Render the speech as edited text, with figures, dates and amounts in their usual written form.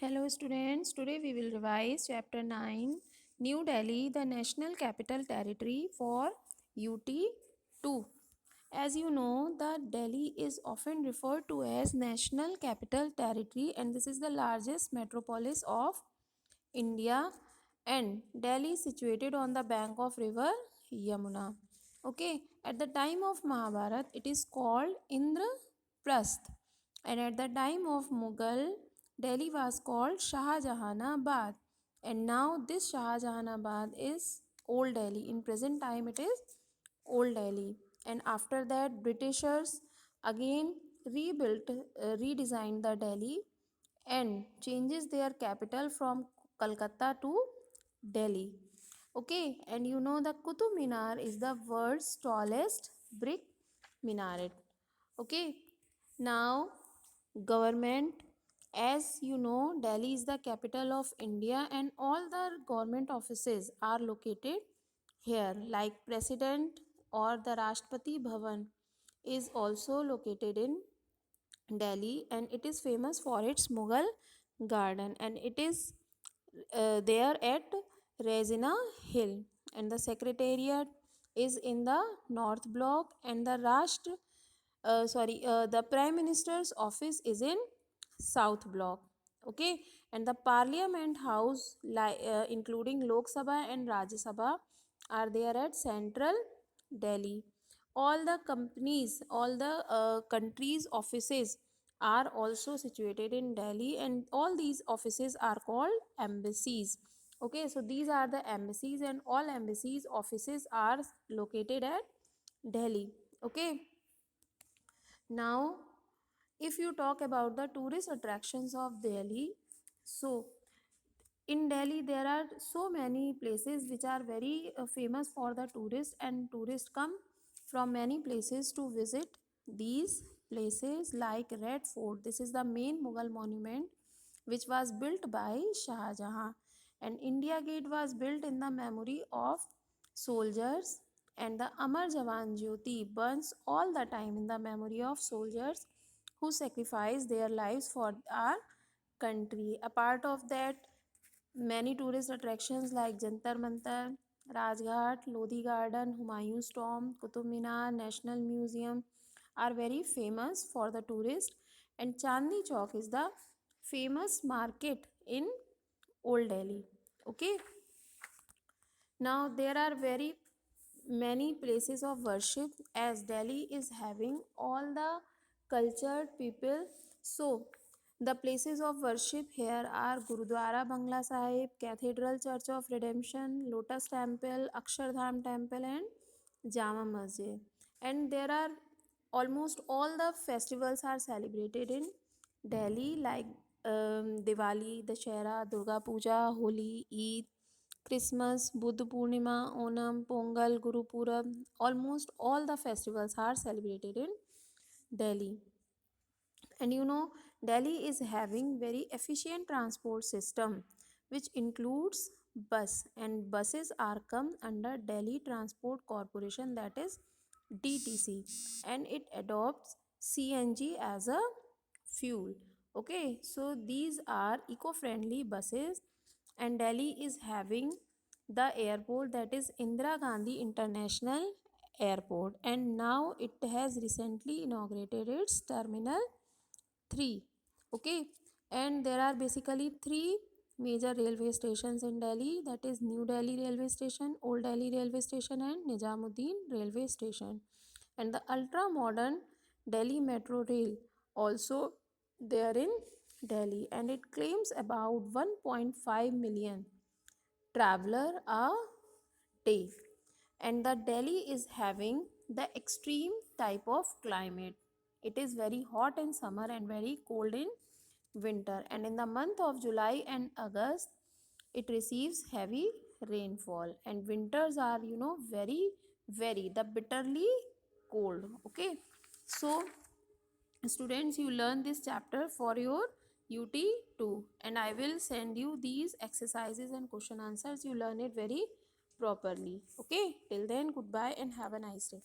Hello students, today we will revise chapter 9 New Delhi, the National Capital Territory for UT 2. As you know, the Delhi is often referred to as National Capital Territory and this is the largest metropolis of India, and Delhi is situated on the bank of river Yamuna. Okay, at the time of Mahabharat it is called Indraprasth, and at the time of Mughal Delhi was called Shahjahanabad, and now this Shahjahanabad is Old Delhi. In present time it is Old Delhi, and after that Britishers again redesigned the Delhi and changes their capital from Calcutta to Delhi. Okay, and you know the Qutub Minar is the world's tallest brick minaret. Okay, now government, as you know, Delhi is the capital of India and all the government offices are located here, like President or the Rashtrapati Bhavan is also located in Delhi, and it is famous for its Mughal garden, and it is there at Resina Hill, and the secretariat is in the North Block, and the Prime Minister's office is in South Block. Okay, and the Parliament House, including Lok Sabha and Rajya Sabha, are there at Central Delhi. All the companies, all the countries' offices are also situated in Delhi, and all these offices are called embassies. Okay, so these are the embassies, and all embassies offices are located at Delhi. Okay, now if you talk about the tourist attractions of Delhi, so in Delhi there are so many places which are very famous for the tourists, and tourists come from many places to visit these places, like Red Fort. This is the main Mughal monument which was built by Shah Jahan, and India Gate was built in the memory of soldiers, and the Amar Jawan Jyoti burns all the time in the memory of soldiers who sacrificed their lives for our country. A part of that, many tourist attractions like Jantar Mantar, Rajghat, Lodi Garden, Humayun's Tomb, Qutub Minar, National Museum are very famous for the tourist, and Chandni Chowk is the famous market in Old Delhi. Okay, now there are very many places of worship, as Delhi is having all the cultured people. So the places of worship here are Gurudwara Bangla Sahib, Cathedral Church of Redemption, Lotus Temple, Akshardham Temple, and Jama Masjid. And there are almost all the festivals are celebrated in Delhi, like Diwali, Dashera, Durga Puja, Holi, Eid, Christmas, Buddha Purnima, Onam, Pongal, Guru Purab. Almost all the festivals are celebrated in Delhi. And you know, Delhi is having very efficient transport system which includes bus, and buses are come under Delhi Transport Corporation, that is DTC, and it adopts CNG as a fuel. Okay, so these are eco-friendly buses, and Delhi is having the airport, that is Indira Gandhi International Airport, and now it has recently inaugurated its terminal 3. Okay, and there are basically three major railway stations in Delhi, that is New Delhi Railway Station, Old Delhi Railway Station, and Nizamuddin Railway Station. And the ultra modern Delhi Metro Rail also there in Delhi, and it claims about 1.5 million traveler a day. And the Delhi is having the extreme type of climate. It is very hot in summer and very cold in winter, and in the month of July and August it receives heavy rainfall, and winters are, you know, very the bitterly cold. Okay, so students, you learn this chapter for your UT2, and I will send you these exercises and question answers. You learn it very properly. Okay, till then, goodbye and have a nice day.